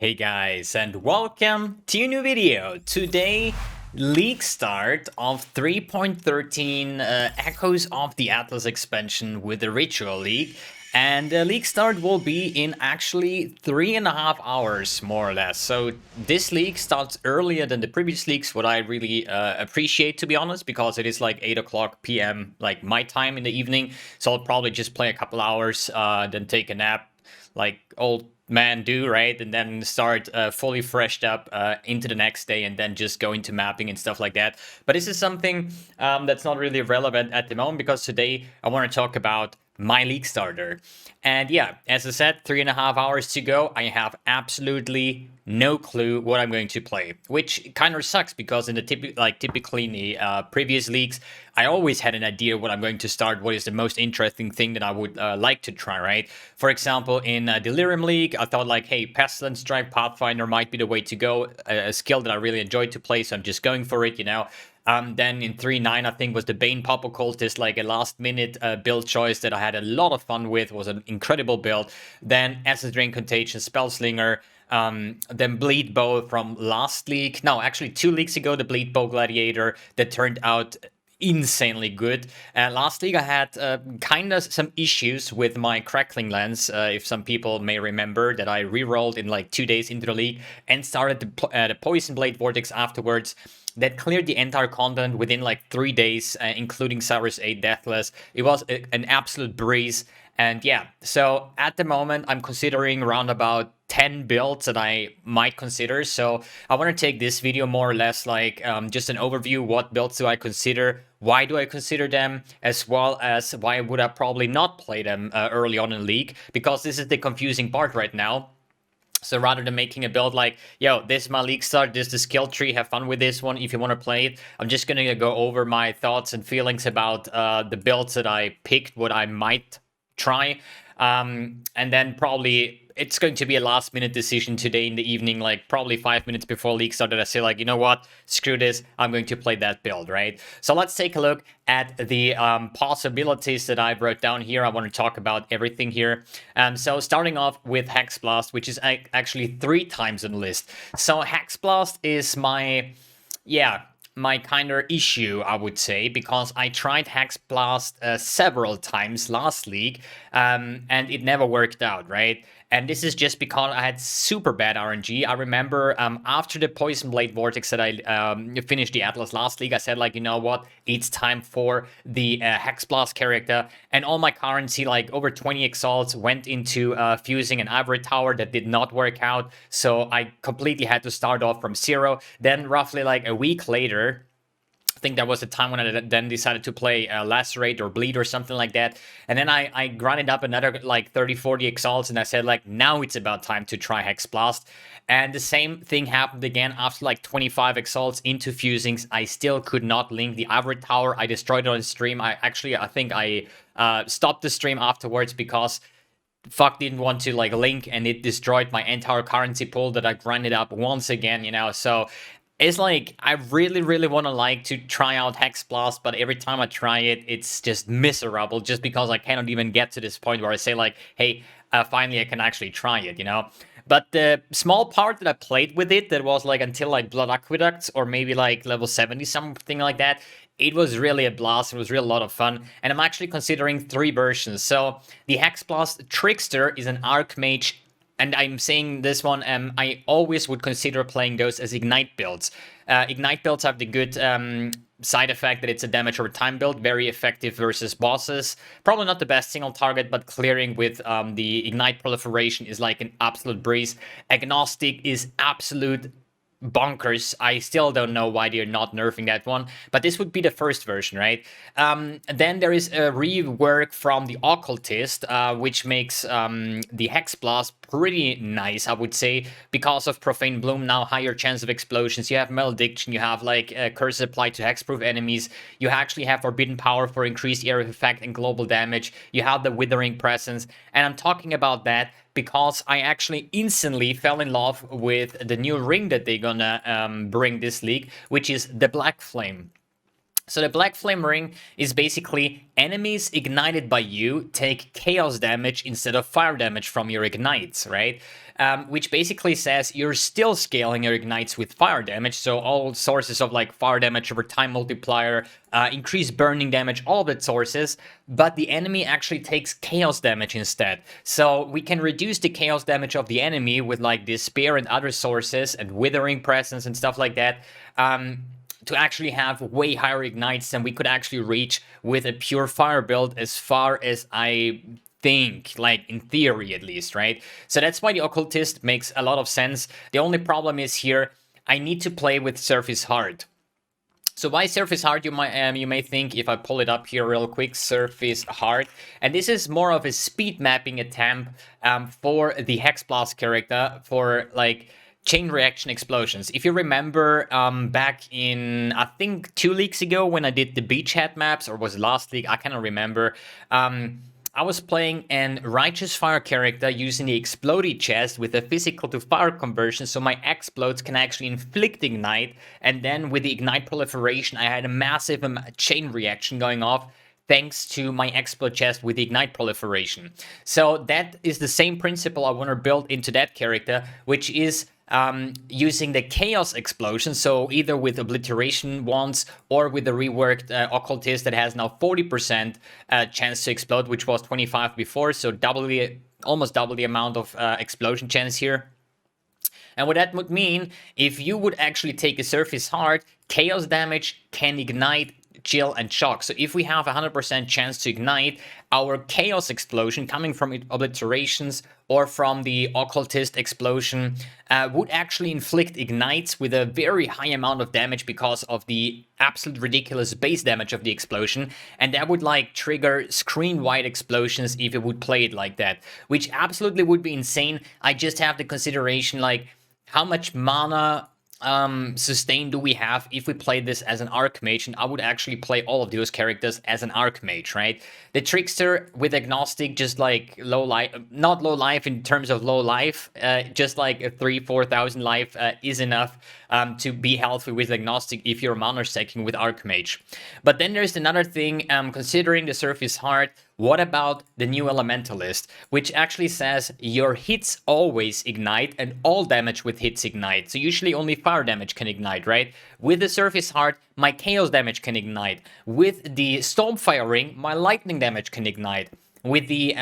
Hey guys, and welcome to a new video. Today, league start of 3.13 Echoes of the Atlas expansion with the Ritual League. And the league start will be in actually 3.5 hours, more or less. So this league starts earlier than the previous leagues, what I really appreciate, to be honest, because it is like 8 o'clock p.m. like my time in the evening. So I'll probably just play a couple hours, then take a nap, like old man do, right? And then start fully freshed up into the next day and then just go into mapping and stuff like that. But this is something that's not really relevant at the moment because today I want to talk about my league starter. And yeah, as I said, 3.5 hours to go. I have absolutely no clue what I'm going to play, which kind of sucks because in the typically in the previous leagues, I always had an idea what I'm going to start, what is the most interesting thing that I would like to try, right? For example, in Delirium League, I thought like, hey, Pestilence Strike Pathfinder might be the way to go, a skill that I really enjoyed to play, so I'm just going for it, you know. Then in 3.9, I think was the Bane Pop Occultist, like a last-minute build choice that I had a lot of fun with. Was an incredible build. Then SST Contagion, Spellslinger, then Bleedbow from last league. No, actually 2 leagues ago, the Bleedbow Gladiator that turned out insanely good. Last league I had kind of some issues with my Crackling Lens, if some people may remember that I re-rolled in like 2 days into the league and started the Poison Blade Vortex afterwards. That cleared the entire continent within like 3 days, including Cyrus 8 Deathless. It was an absolute breeze. And yeah, so at the moment, I'm considering around about 10 builds that I might consider. So I want to take this video more or less like just an overview. What builds do I consider? Why do I consider them? As well as why would I probably not play them early on in the league? Because this is the confusing part right now. So rather than making a build like, yo, this is my league start, this is the skill tree, have fun with this one if you want to play it, I'm just going to go over my thoughts and feelings about the builds that I picked, what I might try. And then probably it's going to be a last minute decision today in the evening, like probably 5 minutes before league started. I say like, you know what, screw this, I'm going to play that build, right? So let's take a look at the possibilities that I wrote down here. I want to talk about everything here. So starting off with Hex Blast, which is actually 3 times on the list. So Hex Blast is my kind of issue, I would say, because I tried Hex Blast several times last league, and it never worked out, right? And this is just because I had super bad RNG. I remember after the Poison Blade Vortex that I finished the Atlas last league, I said like, you know what, it's time for the Hex Blast character. And all my currency, like over 20 exalts, went into fusing an Ivory Tower that did not work out. So I completely had to start off from 0. Then roughly like a week later, I think that was the time when I then decided to play Lacerate or Bleed or something like that. And then I grinded up another like 30-40 exalts and I said like, now it's about time to try Hex Blast. And the same thing happened again after like 25 exalts into fusings. I still could not link the Ivory Tower. I destroyed it on stream. I think I stopped the stream afterwards because fuck didn't want to like link, and it destroyed my entire currency pool that I grinded up once again, you know. So it's like, I really, really want to like to try out Hex Blast, but every time I try it, it's just miserable just because I cannot even get to this point where I say like, hey, finally I can actually try it, you know? But the small part that I played with it, that was like until like Blood Aqueducts or maybe like level 70, something like that, it was really a blast. It was really a lot of fun. And I'm actually considering 3 versions. So the Hex Blast Trickster is an Archmage, and I'm saying this one, I always would consider playing those as Ignite builds. Ignite builds have the good side effect that it's a damage over time build, very effective versus bosses. Probably not the best single target, but clearing with the Ignite proliferation is like an absolute breeze. Agnostic is absolute bonkers. I still don't know why they're not nerfing that one, but this would be the first version, right? Then there is a rework from the Occultist, which makes the Hex Blast pretty nice, I would say, because of Profane Bloom, now higher chance of explosions. You have Malediction, you have like curse applied to hexproof enemies, you actually have Forbidden Power for increased area of effect and global damage, you have the Withering Presence, and I'm talking about that because I actually instantly fell in love with the new ring that they're gonna bring this league, which is the Black Flame. So the Black Flame Ring is basically enemies ignited by you take chaos damage instead of fire damage from your ignites, right? Which basically says you're still scaling your ignites with fire damage, so all sources of like fire damage over time multiplier, increased burning damage, all of that sources, but the enemy actually takes chaos damage instead. So we can reduce the chaos damage of the enemy with like Despair and other sources and Withering Presence and stuff like that. To actually have way higher ignites than we could actually reach with a pure fire build, as far as I think, like in theory at least, right? So that's why the Occultist makes a lot of sense. The only problem is here, I need to play with Surface Hard. So why Surface Hard, you may think, if I pull it up here real quick, Surface Hard. And this is more of a speed mapping attempt for the Hex Blast character, for like chain reaction explosions. If you remember back in, I think 2 leagues ago when I did the beachhead maps, or was it last league, I cannot remember. I was playing an Righteous Fire character using the Explodey chest with a physical to fire conversion, so my explodes can actually inflict ignite, and then with the ignite proliferation I had a massive chain reaction going off, thanks to my explode chest with the ignite proliferation. So that is the same principle I want to build into that character, which is using the chaos explosion, so either with obliteration wands or with the reworked occultist that has now 40% chance to explode, which was 25 before, so almost double the amount of explosion chance here. And what that would mean, if you would actually take a Surface Hard, chaos damage can ignite, chill, and shock. So if we have 100% chance to ignite, our chaos explosion coming from obliterations or from the occultist explosion would actually inflict ignites with a very high amount of damage because of the absolute ridiculous base damage of the explosion, and that would like trigger screen-wide explosions if it would play it like that, which absolutely would be insane. I just have the consideration like how much mana sustain do we have if we play this as an Archmage, and I would actually play all of those characters as an Archmage, right? The Trickster with Agnostic, just like low life, not low life in terms of low life, just like a 3,000-4,000 life is enough to be healthy with Agnostic if you're mana stacking with Archmage. But then there's another thing, considering the Surface Hard, what about the new Elementalist, which actually says your hits always ignite and all damage with hits ignite. So usually only fire damage can ignite, right? With the Surface Hard, my chaos damage can ignite. With the Stormfire Ring, my lightning damage can ignite. With the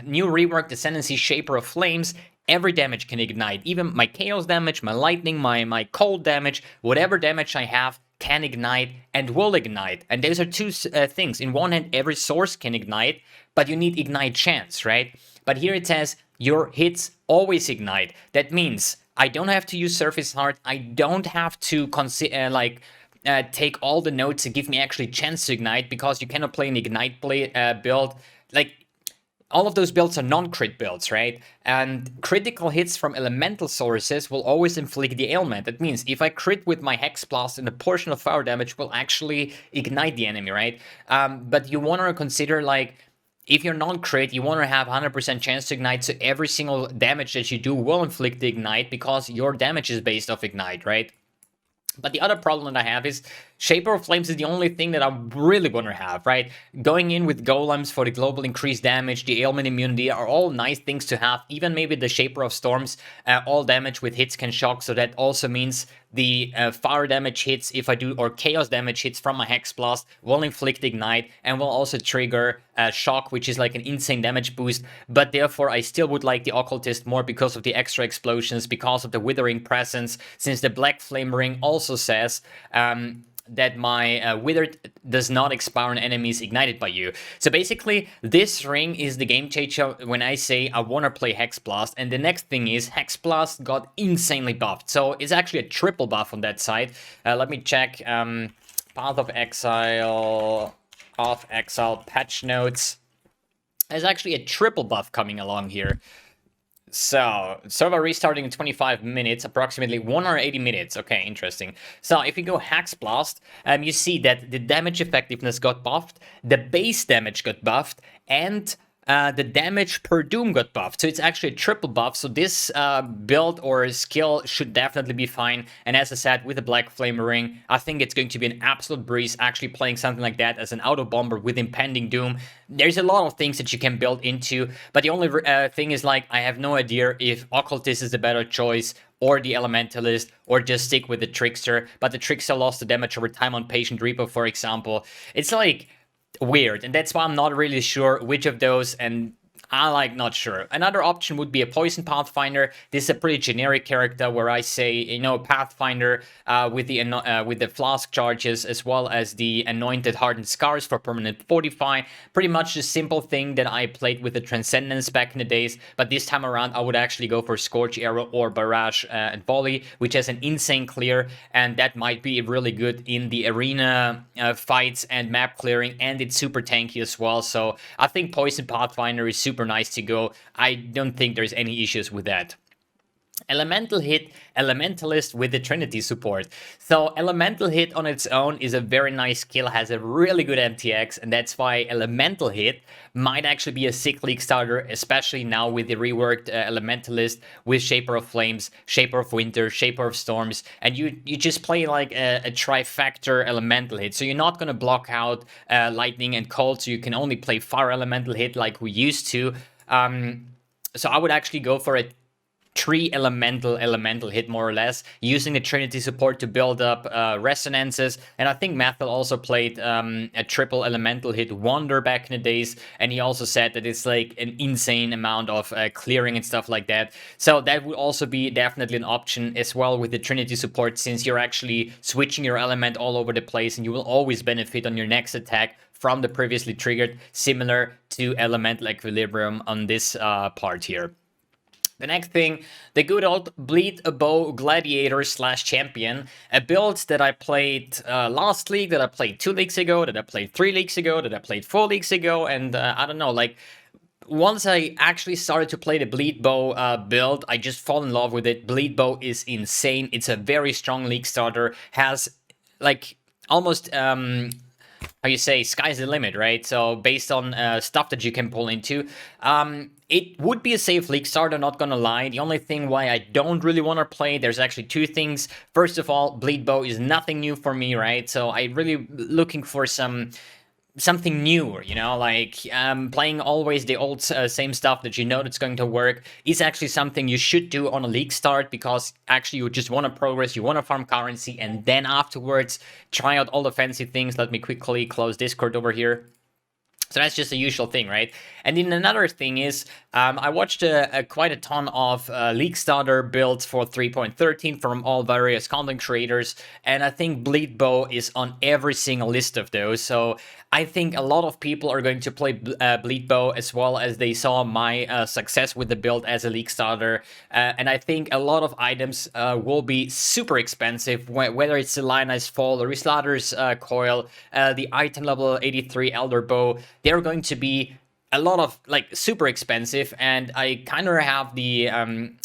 new reworked Ascendancy Shaper of Flames, every damage can ignite. Even my chaos damage, my lightning, my cold damage, whatever damage I have can ignite and will ignite. And those are two things. In one hand, every source can ignite, but you need ignite chance, right? But here it says your hits always ignite. That means I don't have to use Surface Hard. I don't have to take all the nodes to give me actually chance to ignite, because you cannot play an ignite build. Like, all of those builds are non-crit builds, right? And critical hits from elemental sources will always inflict the ailment. That means if I crit with my Hex Blast, and a portion of fire damage will actually ignite the enemy, right? But you want to consider, like, if you're non-crit, you want to have 100% chance to ignite, so every single damage that you do will inflict the ignite, because your damage is based off ignite, right? But the other problem that I have is Shaper of Flames is the only thing that I really want to have, right? Going in with Golems for the global increased damage, the ailment immunity are all nice things to have. Even maybe the Shaper of Storms, all damage with hits can shock, so that also means the fire damage hits, if I do, or chaos damage hits from my Hex Blast, will inflict ignite and will also trigger shock, which is like an insane damage boost. But therefore, I still would like the Occultist more because of the extra explosions, because of the Withering Presence, since the Black Flame Ring also says that my Withered does not expire on enemies ignited by you. So basically, this ring is the game changer when I say I want to play Hex Blast. And the next thing is Hex Blast got insanely buffed. So it's actually a triple buff on that side. Let me check Path of Exile patch notes. There's actually a triple buff coming along here. So, server restarting in 25 minutes, approximately 1 hour 80 minutes. Okay, interesting. So, if you go Hex Blast, you see that the damage effectiveness got buffed, the base damage got buffed, and the damage per doom got buffed. So it's actually a triple buff. So this build or skill should definitely be fine. And as I said, with the Black Flame Ring, I think it's going to be an absolute breeze actually playing something like that as an auto bomber with impending doom. There's a lot of things that you can build into, but the only thing is, like, I have no idea if Occultist is the better choice or the Elementalist, or just stick with the Trickster. But the Trickster lost the damage over time on Patient Reaper, for example. It's like weird, and that's why I'm not really sure which of those, and I like not sure. Another option would be a Poison Pathfinder. This is a pretty generic character where I say, you know, Pathfinder with the flask charges as well as the Anointed Hardened Scars for permanent fortify. Pretty much the simple thing that I played with the Transcendence back in the days, but this time around I would actually go for Scorch Arrow or Barrage and Volley, which has an insane clear, and that might be really good in the arena fights and map clearing, and it's super tanky as well. So I think Poison Pathfinder is super nice to go. I don't think there's any issues with that. Elemental Hit, Elementalist with the Trinity support. So Elemental Hit on its own is a very nice skill, has a really good MTX, and that's why Elemental Hit might actually be a sick league starter, especially now with the reworked Elementalist with Shaper of Flames, Shaper of Winter, Shaper of Storms, and you just play like a trifecta Elemental Hit. So you're not going to block out Lightning and Cold, so you can only play Fire Elemental Hit like we used to. So I would actually go for a elemental hit, more or less, using the Trinity support to build up resonances. And I think Mathel also played a triple elemental hit wonder back in the days, and he also said that it's like an insane amount of clearing and stuff like that. So that would also be definitely an option as well with the Trinity support, since you're actually switching your element all over the place, and you will always benefit on your next attack from the previously triggered, similar to Elemental Equilibrium on this part here. The next thing, the good old Bleedbow Gladiator / Champion, a build that I played last league, that I played 2 leagues ago, that I played 3 leagues ago, that I played 4 leagues ago, and I don't know, like, once I actually started to play the Bleedbow build, I just fall in love with it. Bleedbow is insane. It's a very strong league starter, has, like, almost how you say, sky's the limit, right? So based on stuff that you can pull into, it would be a safe league starter, not gonna lie. The only thing why I don't really want to play, there's actually 2 things. First of all, Bleedbow is nothing new for me, right? So I'm really looking for something new, you know, like playing always the old same stuff that you know that's going to work is actually something you should do on a league start, because actually you just want to progress, you want to farm currency, and then afterwards try out all the fancy things. Let me quickly close Discord over here. So that's just a usual thing, right? And then another thing is, I watched quite a ton of League Starter builds for 3.13 from all various content creators, and I think Bleedbow is on every single list of those. So I think a lot of people are going to play Bleedbow, as well as they saw my success with the build as a League Starter. And I think a lot of items will be super expensive, whether it's the Lionized Fall, the Reslatter's Coil, the item level 83 Elder Bow. They're going to be a lot of, like, super expensive, and I kind of have the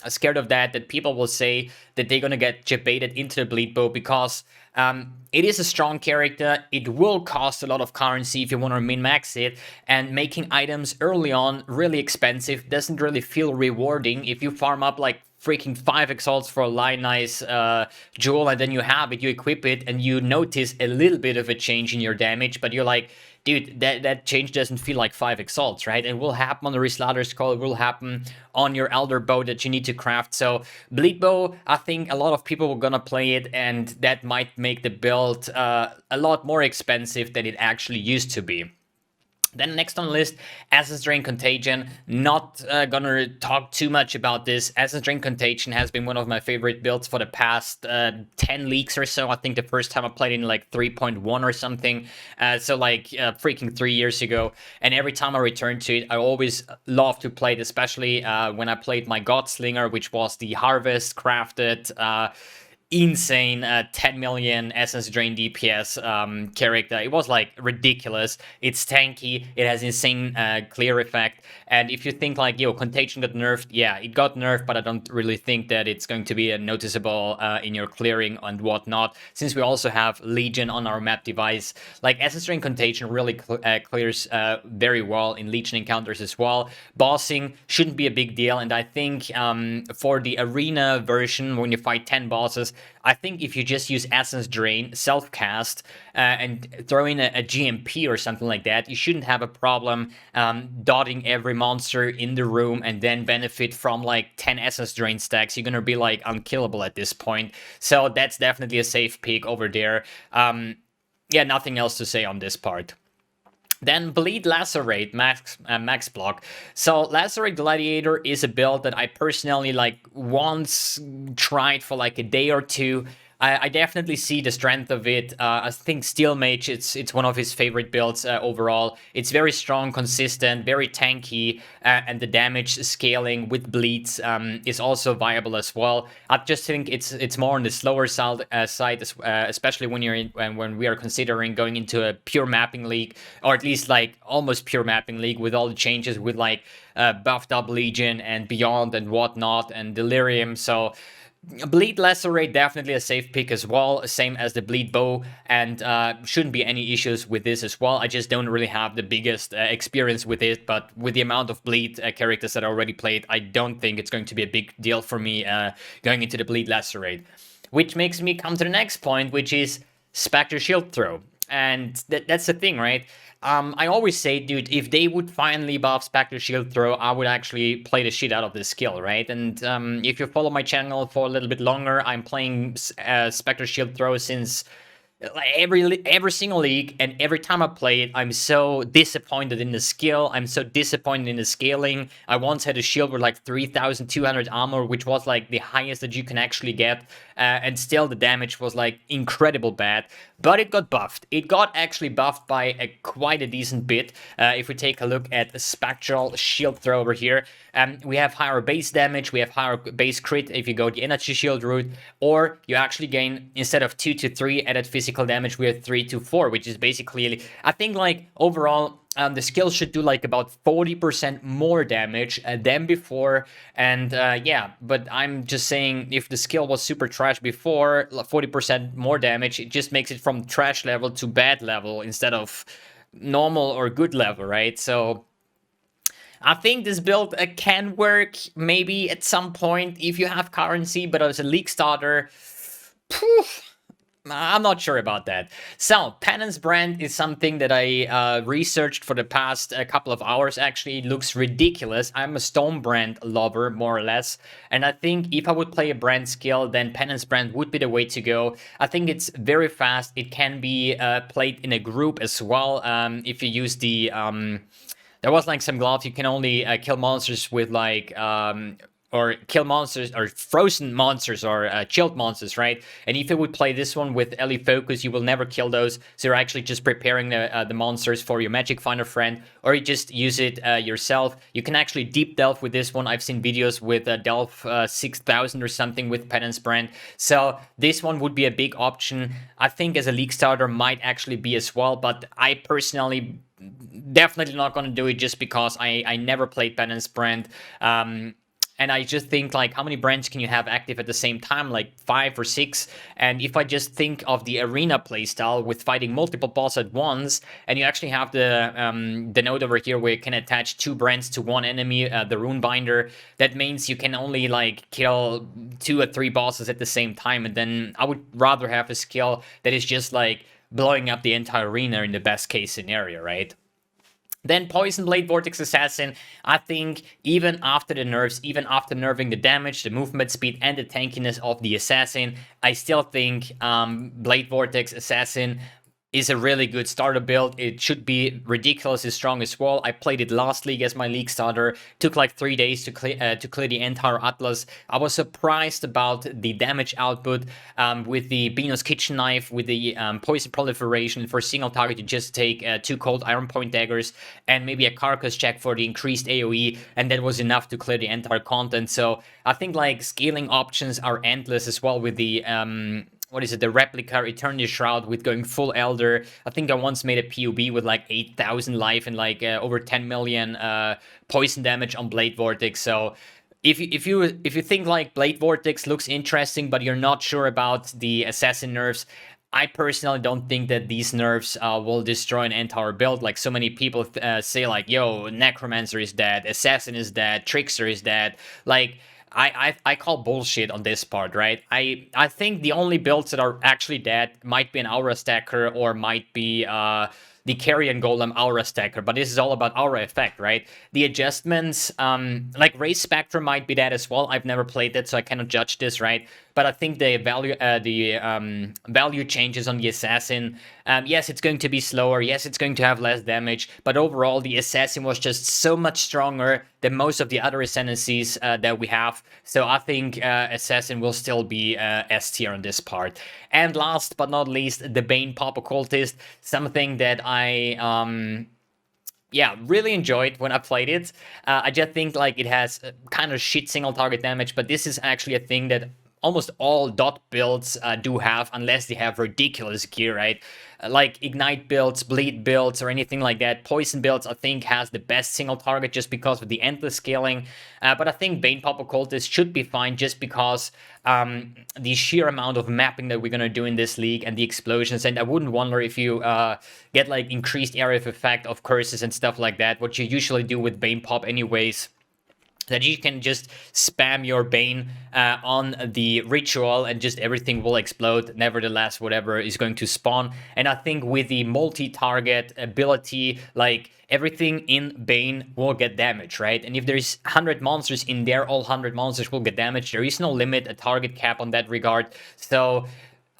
scared of that people will say that they're gonna get baited into the Bleedbow, because it is a strong character. It will cost a lot of currency if you want to min-max it, and making items early on really expensive doesn't really feel rewarding. If you farm up like freaking 5 exalts for a Lionize jewel, and then you have it, you equip it, and you notice a little bit of a change in your damage, but you're like, dude, that change doesn't feel like 5 exalts, right? It will happen on the Reslatter's Call, it will happen on your Elder Bow that you need to craft. So Bleedbow, I think a lot of people are gonna play it, and that might make the build a lot more expensive than it actually used to be. Then next on the list, Essence Drain Contagion. Not gonna talk too much about this. Essence Drain Contagion has been one of my favorite builds for the past 10 leagues or so. I think the first time I played in like 3.1 or something. So like freaking 3 years ago. And every time I return to it, I always love to play it, especially when I played my Godslinger, which was the Harvest crafted insane 10 million essence drain DPS character. It was like ridiculous. It's tanky, it has insane clear effect, and if you think like, yo, Contagion got nerfed, yeah, it got nerfed, but I don't really think that it's going to be a noticeable in your clearing and whatnot, since we also have Legion on our map device. Like essence drain Contagion really clears very well in Legion encounters as well. Bossing shouldn't be a big deal, and I think for the arena version, when you fight 10 bosses, I think if you just use Essence Drain, self-cast, and throw in a GMP or something like that, you shouldn't have a problem dotting every monster in the room and then benefit from like 10 Essence Drain stacks. You're gonna be like unkillable at this point. So that's definitely a safe pick over there. Yeah, nothing else to say on this part. Then Bleed Lacerate, max block. So Lacerate Gladiator is a build that I personally like once tried for like a day or two. I definitely see the strength of it. I think Steel Mage, it's one of his favorite builds overall. It's very strong, consistent, very tanky, and the damage scaling with bleeds is also viable as well. I just think it's more on the slower side, especially when when we are considering going into a pure mapping league, or at least like almost pure mapping league with all the changes with like buffed up Legion and Beyond and whatnot and Delirium. So Bleed Lacerate definitely a safe pick as well, same as the Bleedbow, and shouldn't be any issues with this as well. I just don't really have the biggest experience with it, but with the amount of Bleed characters that I already played, I don't think it's going to be a big deal for me going into the Bleed Lacerate. Which makes me come to the next point, which is Spectre Shield Throw. And that's the thing, right? I always say, dude, if they would finally buff Spectre Shield Throw, I would actually play the shit out of this skill, right? And if you follow my channel for a little bit longer, I'm playing Spectre Shield Throw since every single league, and every time I play it, I'm so disappointed in the skill. I'm so disappointed in the scaling. I once had a shield with like 3,200 armor, which was like the highest that you can actually get, and still the damage was like incredible bad. But it got buffed. It got actually buffed by quite a decent bit. If we take a look at the Spectral Shield Throw over here, we have higher base damage, we have higher base crit if you go the energy shield route, or you actually gain, instead of 2 to 3 added physical damage, we have 3 to 4, which is basically, I think like overall, the skill should do like about 40% more damage than before, and yeah, but I'm just saying, if the skill was super trash before, 40% more damage, it just makes it from trash level to bad level instead of normal or good level, right? So I think this build can work maybe at some point if you have currency, but as a league starter, poof, I'm not sure about that. So, Penance Brand is something that I researched for the past couple of hours. Actually, it looks ridiculous. I'm a Stone Brand lover, more or less. And I think if I would play a brand skill, then Penance Brand would be the way to go. I think it's very fast. It can be played in a group as well. If you use the... there was like some gloves, you can only kill monsters with like... or kill monsters, or frozen monsters, or chilled monsters, right? And if you would play this one with LE Focus, you will never kill those. So you're actually just preparing the monsters for your Magic Finder friend, or you just use it yourself. You can actually deep delve with this one. I've seen videos with delve 6,000 or something with Penance Brand. So this one would be a big option. I think as a league starter might actually be as well, but I personally definitely not going to do it just because I never played Penance Brand. And I just think, like, how many brands can you have active at the same time? Like 5 or 6. And if I just think of the arena playstyle with fighting multiple boss at once, and you actually have the node over here where you can attach 2 brands to one enemy, the Rune Binder, that means you can only like kill 2 or 3 bosses at the same time. And then I would rather have a skill that is just like blowing up the entire arena in the best case scenario, right? Then Poison Blade Vortex Assassin, I think even after the nerfs, even after nerfing the damage, the movement speed, and the tankiness of the Assassin, I still think Blade Vortex Assassin is a really good starter build. It should be ridiculously strong as well. I played it last league as my league starter. Took like 3 days to clear the entire Atlas. I was surprised about the damage output with the Beano's Kitchen Knife, with the Poison Proliferation. For single target, you just take 2 Cold Iron Point Daggers and maybe a Carcass check for the increased AoE, and that was enough to clear the entire content. So I think like scaling options are endless as well with the what is it, the Replica Eternity Shroud with going full Elder. I think I once made a PoB with like 8,000 life and like over 10 million poison damage on Blade Vortex. So if you think like Blade Vortex looks interesting, but you're not sure about the Assassin nerfs, I personally don't think that these nerfs will destroy an entire build. Like so many people say like, yo, Necromancer is dead, Assassin is dead, Trickster is dead. Like, I call bullshit on this part, right? I think the only builds that are actually dead might be an Aura Stacker or might be the Carrion Golem Aura Stacker, but this is all about Aura Effect, right? The adjustments, like Raise Spectre might be dead as well. I've never played that, so I cannot judge this, right? But I think the value changes on the Assassin. Yes, it's going to be slower. Yes, it's going to have less damage. But overall, the Assassin was just so much stronger than most of the other Ascendancies that we have. So I think Assassin will still be S tier on this part. And last but not least, the Bane Pop Occultist. Something that I yeah, really enjoyed when I played it. I just think like it has kind of shit single target damage, but this is actually a thing that almost all dot builds do have, unless they have ridiculous gear, right? Like Ignite builds, Bleed builds, or anything like that. Poison builds, I think, has the best single target just because of the endless scaling. But I think Bane Pop Occultist should be fine just because the sheer amount of mapping that we're going to do in this league and the explosions. And I wouldn't wonder if you get like increased area of effect of curses and stuff like that, what you usually do with Bane Pop anyways, that you can just spam your Bane on the ritual and just everything will explode. Nevertheless, whatever is going to spawn. And I think with the multi-target ability, like everything in Bane will get damage, right? And if there's 100 monsters in there, all 100 monsters will get damaged. There is no limit, a target cap on that regard. So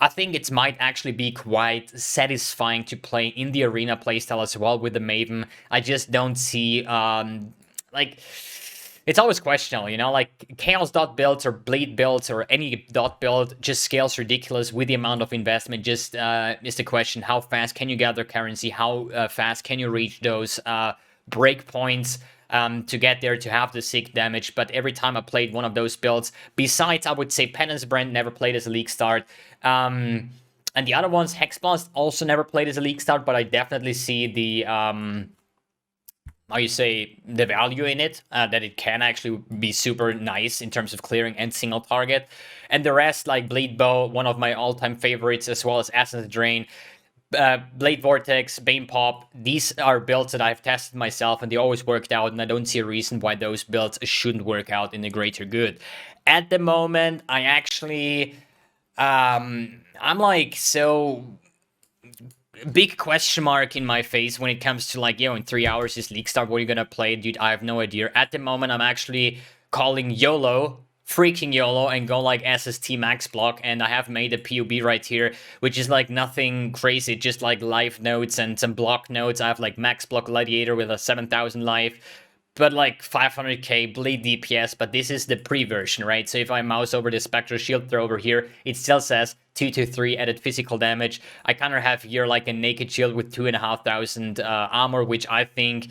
I think it might actually be quite satisfying to play in the arena playstyle as well with the Maven. I just don't see, like... It's always questionable, you know, like Chaos dot builds or Bleed builds or any dot build just scales ridiculous with the amount of investment. Just is the question, how fast can you gather currency? How fast can you reach those breakpoints to get there to have the sick damage? But every time I played one of those builds, besides, I would say Penance Brand never played as a league start. And the other ones, Hex Blast also never played as a league start, but I definitely see the... how you say, the value in it, that it can actually be super nice in terms of clearing and single target. And the rest, like Bleedbow, one of my all-time favorites, as well as Essence Drain, Blade Vortex, Bane Pop, these are builds that I've tested myself and they always worked out, and I don't see a reason why those builds shouldn't work out in the greater good. At the moment, I actually... I'm like so... big question mark in my face when it comes to like, yo, in 3 hours is League Start, what are you gonna play? Dude, I have no idea. At the moment, I'm actually calling YOLO, freaking YOLO, and go like SST max block, and I have made a PoB right here, which is like nothing crazy, just like life nodes and some block nodes. I have like max block Gladiator with a 7,000 life, but like 500k bleed DPS, but this is the pre-version, right? So if I mouse over the Spectre shield throw over here, it still says 223 added physical damage. I kind of have here like a naked shield with 2,500 armor, which I think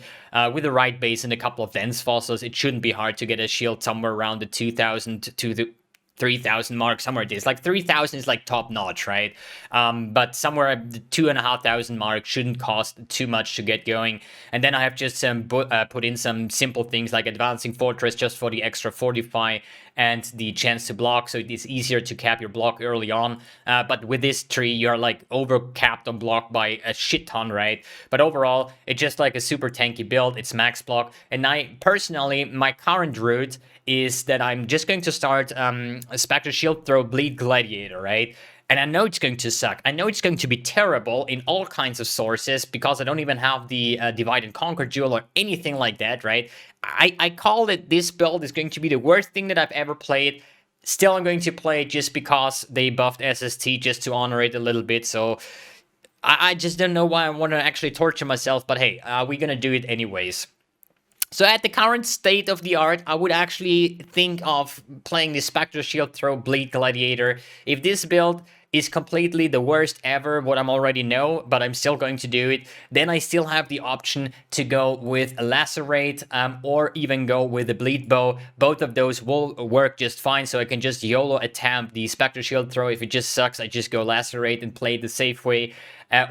with the right base and a couple of dense fossils, it shouldn't be hard to get a shield somewhere around the 2,000 to the 3,000 mark, somewhere it is. Like 3,000 is like top notch, right? But somewhere the 2,500 mark shouldn't cost too much to get going. And then I have just put in some simple things like Advancing Fortress just for the extra fortify and the chance to block, so it is easier to cap your block early on. But with this tree, you're like over capped on block by a shit ton, right? But overall, it's just like a super tanky build. It's max block. And I personally, my current route is that I'm just going to start a Spectre Shield Throw Bleed Gladiator, right? And I know it's going to suck. I know it's going to be terrible in all kinds of sources because I don't even have the Divide and Conquer duel or anything like that, right? I call it, this build is going to be the worst thing that I've ever played. Still, I'm going to play it just because they buffed SST just to honor it a little bit. So I just don't know why I want to actually torture myself, but hey, we're gonna do it anyways. So at the current state of the art, I would actually think of playing the Spectre Shield Throw Bleed Gladiator. If this build is completely the worst ever, what I'm already know, but I'm still going to do it, then I still have the option to go with a Lacerate or even go with a Bleedbow. Both of those will work just fine, so I can just YOLO attempt the Spectre Shield Throw. If it just sucks, I just go Lacerate and play the safe way.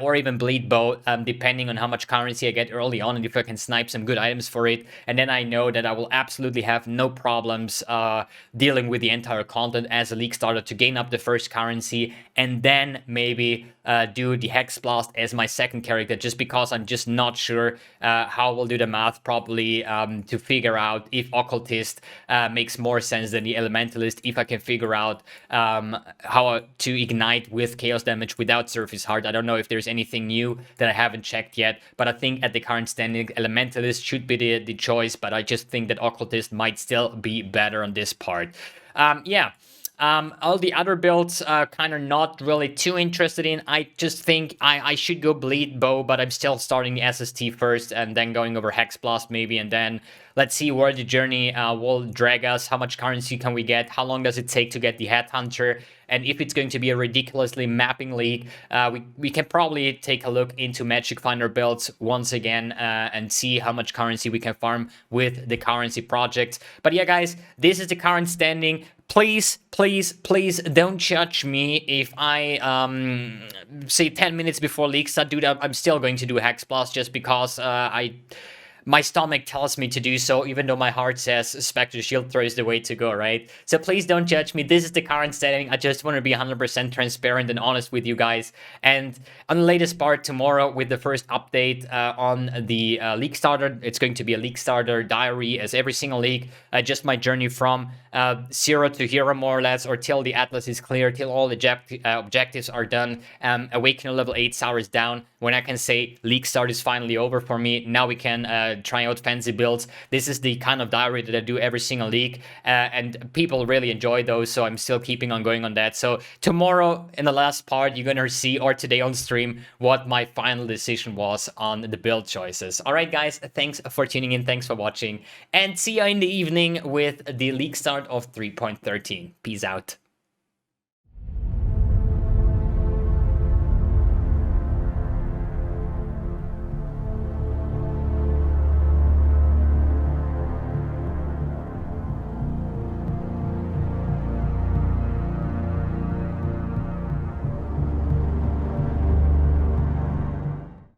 Or even Bleedbow, depending on how much currency I get early on and if I can snipe some good items for it. And then I know that I will absolutely have no problems dealing with the entire content as a league starter to gain up the first currency and then maybe do the Hex Blast as my second character, just because I'm just not sure how we'll do the math properly to figure out if Occultist makes more sense than the Elementalist, if I can figure out how to ignite with chaos damage without Surface Heart. I don't know if there's anything new that I haven't checked yet, but I think at the current standing, Elementalist should be the choice, but I just think that Occultist might still be better on this part. Yeah. All the other builds kind of not really too interested in. I just think I should go Bleedbow, but I'm still starting the SST first and then going over Hexblast maybe, and then let's see where the journey will drag us. How much currency can we get? How long does it take to get the Headhunter? And if it's going to be a ridiculously mapping league, we can probably take a look into Magic Finder builds once again and see how much currency we can farm with the currency projects. But yeah, guys, this is the current standing. Please, please, please don't judge me if I say 10 minutes before league start, dude. I'm still going to do Hexblast just because my stomach tells me to do so, even though my heart says Spectre Shield Throw is the way to go, right? So please don't judge me. This is the current setting. I just want to be 100% transparent and honest with you guys. And on the latest part tomorrow with the first update on the league starter, it's going to be a league starter diary as every single league. Just my journey from 0 to hero more or less, or till the Atlas is clear, till all the objectives are done. Awakening level 8 Sours down. When I can say league start is finally over for me, now we can try out fancy builds. This is the kind of diary that I do every single league, and people really enjoy those, so I'm still keeping on going on that. So tomorrow in the last part, you're gonna see, or today on stream, what my final decision was on the build choices. All right, guys, thanks for tuning in, thanks for watching, and see you in the evening with the league start of 3.13. Peace out.